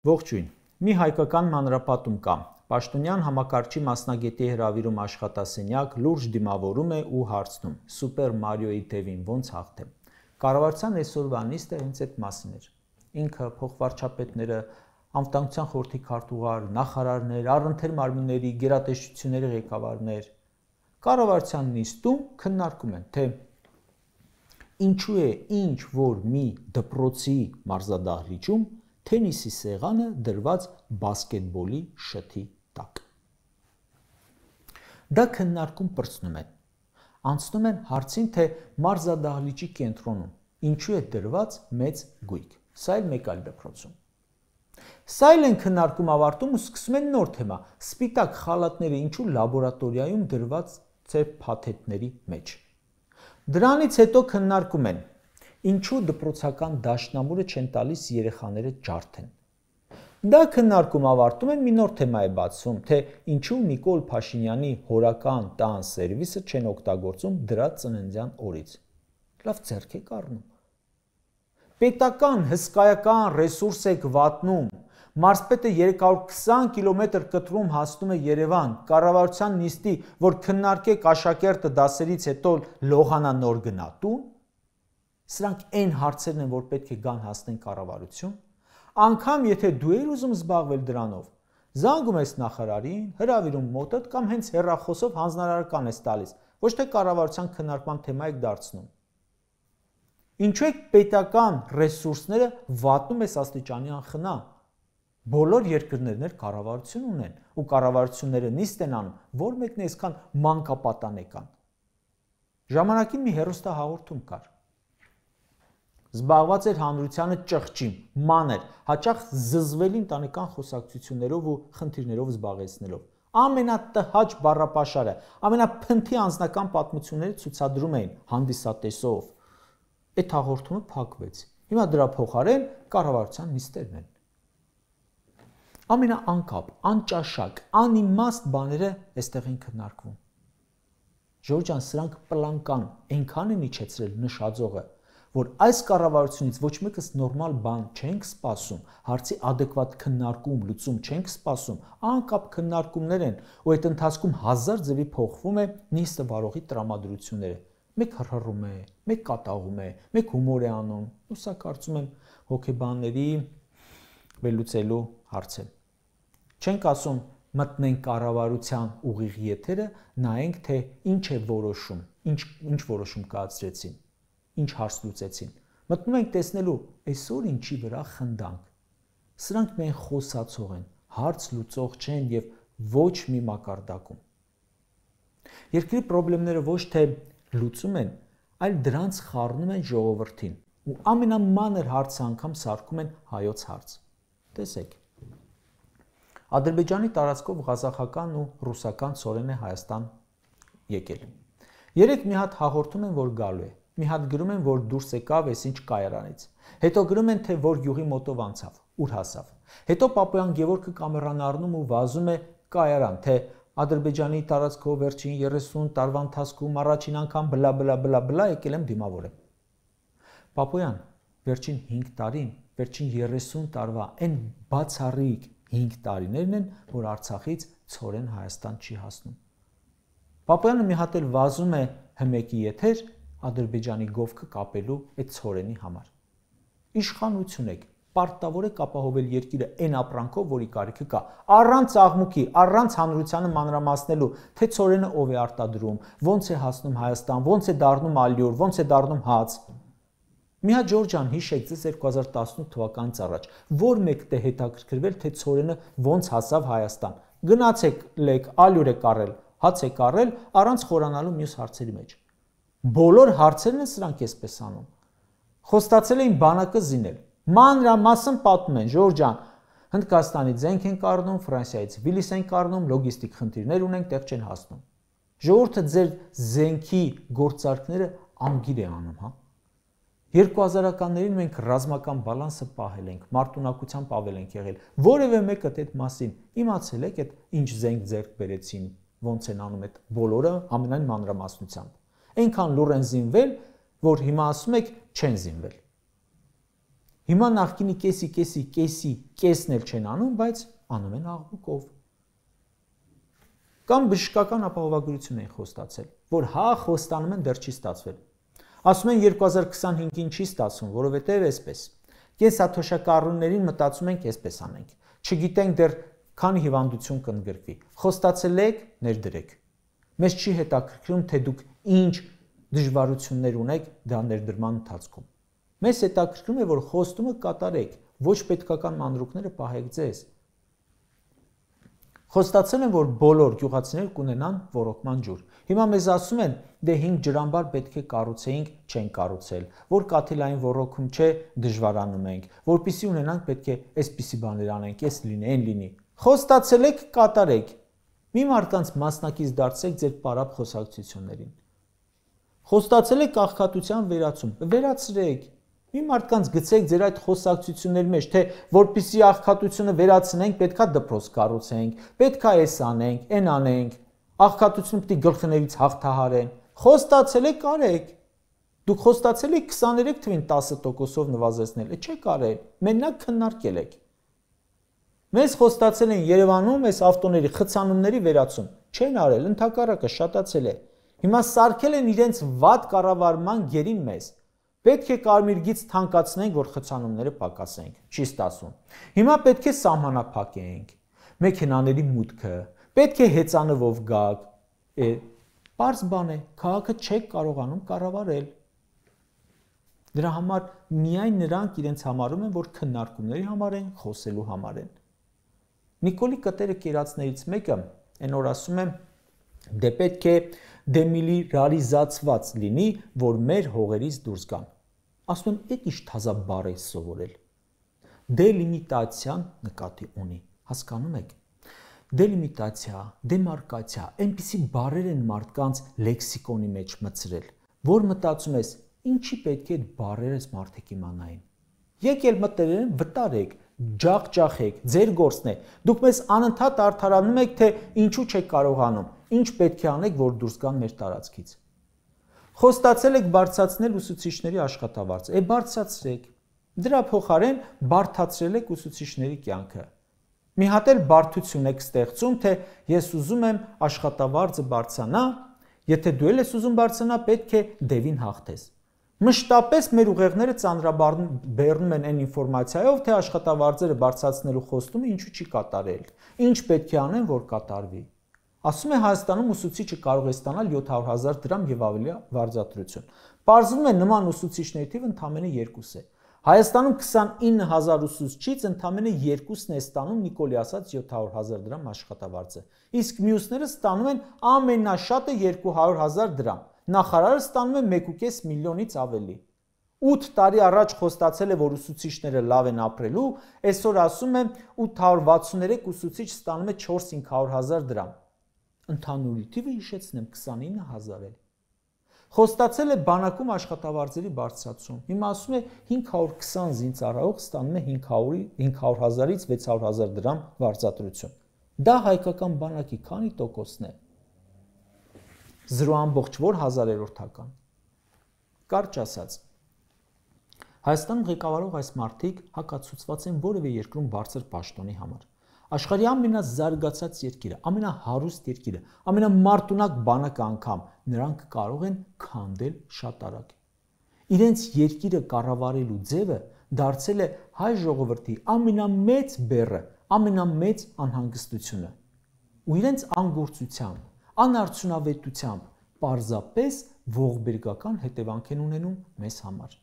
Ողջույն, մի հայկական մանրապատում կա, Պաշտոնյան համակարգչի մասնագետի հրավիրում աշխատասենյակ լուրջ դիմավորում է ու հարցնում, Սուպեր Մարիոյի դևին ոնց հաղթեմ։ Կառավարության այսօրվա նիստը հենց այդ մասին էր։ Ինքը փոխվարչապետները, անվտանգության խորհրդի քարտուղար, նախարարներ, առընթեր մարմինների, գերատեսչությունների ղեկավարներ կառավարության նիստում քննարկում են, թե ինչու է ինչ որ մի դպրոցի մարզադահլիճում թենիսի սեղանը դրված բասկետբոլի շթի տակ։ Դա քննարկում պրծնում են։ Անցնում են հարցին, թե մարզադահլիճի կենտրոնում ինչու է դրված մեծ գույք։ Սա էլ մեկ այլ դպրոցում։ Սա էլ են քննարկում ավարտում ու սկսում են նոր թեմա՝ սպիտակ խալաթները ինչու լաբորատորիայում դրված է փաթեթների մեջ։ Դրանից հետո քննարկում են, ինչու դպրոցական դաշնամուրը չեն տալիս երեխաները ջարդեն։ Դա քննարկում ավարտում են մի նոր թեմա է բացում, թե ինչու Նիկոլ Փաշինյանի հորական տան սերվիսը չեն օգտագործում դրա ծննդյան օրից։ Լավ ձեռք եք առնում։ Պետական հսկայական ռեսուրս եք վատնում։ Մարզպետը 320 կիլոմետր կտրում հասնում է Երևան, կառավարության նիստի, որ քննարկեք աշակերտը դասերից հետո լողանա նոր գնա տուն։ Սրանք այն հարցերն են, որ պետք է գան հասնեն կառավարություն։ Անգամ եթե դու ես ուզում զբաղվել դրանով, զանգում ես նախարարին, հրավիրում մոտդ կամ հենց հեռախոսով հանձնարարական ես տալիս, ոչ թե կառավարության քննարկման թեմա եք դարձնում։ Ինչու եք պետական ռեսուրսները վատնում ես աստիճանի անխնա։ Բոլոր երկրներն էլ կառավարություն ունեն ու կառավարությունները նիստ են անում, որ մեկն է այսքան մանկապատանեկան։ Ժամանակին մի հեռուստահաղորդում կար։ Զբաղված էր հանրությանը ճղճին, մանր, հաճախ զզվելի ընտանեկան խոսակցություններով ու խնդիրներով զբաղեցնելով։ Ամենատհաճ բառապաշարը, ամենափնթի անձնական պատմությունները ցուցադրում էին հանդիսատեսով։ Այդ հաղորդումը փակվեց։ Հիմա դրա փոխարեն կառավարության նիստերն են։ Ամենաանկապ, անճաշակ, անիմաստ բաները այստեղ են քննարկվում։ Ժորժ ջան, սրանք պլանկան այնքան են իջեցրել նշաձողը, որ այս կառավարությունից ոչ մեկս նորմալ բան չենք սպասում, հարցի ադեկվատ քննարկում, լուծում չենք սպասում, անկապ քննարկումներ են, ու այդ ընթացքում հազար ձևի փոխվում է նիստը վարողի տրամադրությունները։ Մեկ հռհռում է, մեկ կատաղում է, մեկ հումոր է անում, ու սա կարծում եմ հոգեբանների վերլուծելու հարց է։ Չենք ասում մտնենք կառավարության ուղիղ եթերը, նայենք, թե ինչ է որոշում, ինչ որոշում կայացրեցին, ինչ հարց լուծեցին։ Մտնում ենք տեսնելու այսօր ինչի վրա խնդանք։ Սրանք միայն խոսացող են, հարց լուծող չեն եւ ոչ մի մակարդակում։ Երկրի խնդիրները ոչ թե լուծում են, այլ դրանց խառնում են ժողովրդին ու ամենամանր հարցը անգամ սարքում են հայոց հարց։ Տեսեք։ Ադրբեջանի տարածքով ղազախական ու ռուսական ցորեն է Հայաստան եկել։ Երեք մի հատ հաղորդում են, որ գալու է։ Մի հատ գրում են, որ դուրս եկավ այսինչ կայարանից։ Հետո գրում են, թե որ յուղի մոտով անցավ, ուր հասավ։ Հետո Պապոյան Գևորգը կամերան առնում ու վազում է կայարան, թե Ադրբեջանի տարածքով վերջին 30 տարվա ընթացքում առաջին անգամ բլա եկել եմ դիմավորեմ։ Պապոյան, վերջին 5 տարին, վերջին 30 տարվա այն բացառիկ 5 տարիներն են, որ Արցախից ցորեն Հայաստան չի հասնում։ Պապոյանը մի հատ էլ վազում է հմեկի եթեր Ադրբեջանի գովքը կապելու այդ ցորենի համար։ Իշխանություն եք, պարտավոր եք ապահովել երկիրը այն ապրանքով, որի կարիքը կա, առանց աղմուկի, առանց հանրությանը մանրամասնելու, թե ցորենը ով է արտադրում, ոնց է հասնում Հայաստան, ոնց է դառնում ալյուր, ոնց է դառնում հաց։ Մի հատ Ժորժ ջան, հիշեք ձեզ 2018 թվականից առաջ, որ մեկն է հետաքրքրվել, թե ցորենը ոնց հասավ Հայաստան։ Գնացեք լեք, ալյուր եք առել, հաց եք առել, առանց խորանալու մյուս հարցերի մեջ։ Բոլոր հարցերն են սրանք այսպես անում։ Խոստացել էին բանակը զինել։ Մանրամասն պատմում են, Ժորժ ջան, Հնդկաստանից զենք են կառնում, Ֆրանսիայից վիլիս են կառնում, լոգիստիկ խնդիրներ ունենք, տեղ չեն հասնում։ Ժողովուրդը ձեր զենքի գործարքները անգիր է անում, հա։ 2000-ականներին մենք ռազմական բալանսը պահել ենք, մարտունակությամբ ավել ենք եղել։ Որևէ մեկը այդ մասին իմացել եք, այդ ինչ զենք ձեռք բերեցին, ոնց են անում այդ բոլորը ամենայն մանրամասնությամբ։ Այնքան լուր են զինվել, որ հիմա ասում եք չեն զինվել։ Հիմա նախկինի կեսն էլ չեն անում, բայց անում են աղմուկով։ Կամ բժշկական ապահովագրություն են խոստացել, որ հա խոստանում են դեռ չի ստացվել։ Ասում են 2025-ին չի ստացվում, որովհետև էսպես։ Կենսաթոշակառուներին մտածում ենք էսպես անենք։ Չգիտենք դեռ քանի հիվանդություն կընդգրկվի։ Խոստացել եք, ներդրեք։ Մեզ չի հետաքրքրում, թե դուք ինչ դժվարություններ ունեք դա ներդրման ընթացքում։ Մեզ հետաքրքրում է, որ խոստումը կատարեք, ոչ պետքական մանրուքները պահեք ձեզ։ Խոստացել են, որ բոլոր գյուղացիները կունենան ոռոգման ջուր։ Հիմա մեզ ասում են, դե 5 ջրամբար պետք է կառուցեինք, չեն կառուցել, որ կաթիլային ոռոգում չէ, դժվարանում ենք, որպեսզի ունենանք պետք է այսպիսի բաներ անենք, էս լինի, այն լինի։ Խոստացել եք, կատարեք։ Մի մարդկանց մասնակից դարձեք ձեր պարապ խոսակցություններին։ Խոստացել եք աղքատության վերացում, վերացրեք։ Մի մարդկանց գցեք ձեր այդ խոսակցությունների մեջ, թե որպեսզի աղքատությունը վերացնենք, պետքա դպրոց կառուցենք, պետքա էս անենք, այն անենք, աղքատությունը պետք է գլխներից հաղթահարեն։ Խոստացել եք, արեք։ Դուք խոստացել եք 23 թվին 10%-ով նվազեցնել, չեք արել, մենակ քննարկել եք։ Մեզ խոստացել են Երևանում այս ավտոների խցանումների վերացում, չեն արել, ընդհակառակը շատացել է։ Հիմա սարքել են իրենց վատ կառավարման գերին մեզ։ Պետք է կարմիր գիծ թանկացնենք, որ խցանումները պակասենք, չի ստացվում։ Հիմա պետք է սահմանափակենք մեքենաների մուտքը, պետք է հեծանվով գաք։ Պարզ բան է, քաղաքը չեք կարողանում կառավարել։ Դրա համար միայն նրանք իրենց համարում են, որ քննարկումների համար են, խոսելու համար են։ Նիկոլի կտերը կերածներից մեկը այն օր ասում է, դե պետք է դեմիլիտարիզացված լինի, որ մեր հողերից դուրս գան։ Ասում եմ, այդ ինչ թազա բառ է սովորել։ Դելիմիտացիան նկատի ունի, հասկանում եք։ Դելիմիտացիա, դեմարկացիա, այնպիսի բառեր են մարդկանց լեքսիկոնի մեջ մտցրել, որ մտածում ես, ինչի պետք է այդ բառերը մարդիկ իմանային։ Եկել մտերեն վտարեք, ջախջախեք, ձեր գործն է։ Դուք մեզ անընդհատ արդարանում եք, թե ինչու չեք կարողանում, ինչ պետք է անեք, որ դուրս գան մեր տարածքից։ Խոստացել եք բարձրացնել ուսուցիչների աշխատավարձը, բարձրացրեք։ Դրա փոխարեն բարդացրել եք ուսուցիչների կյանքը։ Մի հատ էլ բարդություն եք ստեղծում, թե ես ուզում եմ աշխատավարձը բարձրանա, եթե դու ես ուզում բարձրանա, պետք է դևին հաղթես։ Մշտապես մեր ուղեղները ծանրաբեռնում են այն ինֆորմացիայով, թե աշխատավարձերը բարձրացնելու խոստումը ինչու չի կատարել, ինչ պետք է անեն, որ կատարվի։ Ասում է Հայաստանում ուսուցիչը կարող է ստանալ 700,000 դրամ եւ ավելի վարձատրություն։ Պարզվում է նման ուսուցիչների թիվը ընդամենը 2 է։ Հայաստանում 29,000 ուսուցչից ընդամենը 2-ն է ստանում Նիկոլի ասած 700,000 դրամ աշխատավարձը։ Իսկ մյուսները ստանում են ամենաշատը 200,000 դրամ։ Նախարարը ստանում է 1.5 միլիոնից ավելի։ 8 տարի առաջ խոստացել է, որ ուսուցիչները լավ են ապրելու, այսօր ասում է 863 ուսուցիչ ստանում է 400-500,000 դրամ։ Ընդհանուր թիվը հիշեցնեմ 29,000 է։ Խոստացել է բանակում աշխատավարձերի բարձրացում։ Հիմա ասում է 520 զինծառայող ստանում է 500,000-ից 600,000 դրամ վարձատրություն։ Դա հայկական բանակի քանի տոկոսն է։ 0.1%։ Կարճ ասած, Հայաստանում ղեկավարող այս մարդիկ հակացուցված են որևէ երկրում բարձր պաշտոնի համար։ Աշխարհի ամենազարգացած երկիրը, ամենահարուստ երկիրը, ամենամարտունակ բանակը անգամ նրանք կարող են քանդել շատ արագ։ Իրենց երկիրը կառավարելու ձևը դարձել է հայ ժողովրդի ամենամեծ բեռը, ամենամեծ անհանգստությունը։ Ու իրենց անգործությամբ, անարդյունավետությամբ պարզապես ողբերգական հետևանք են ունենում մեզ համար։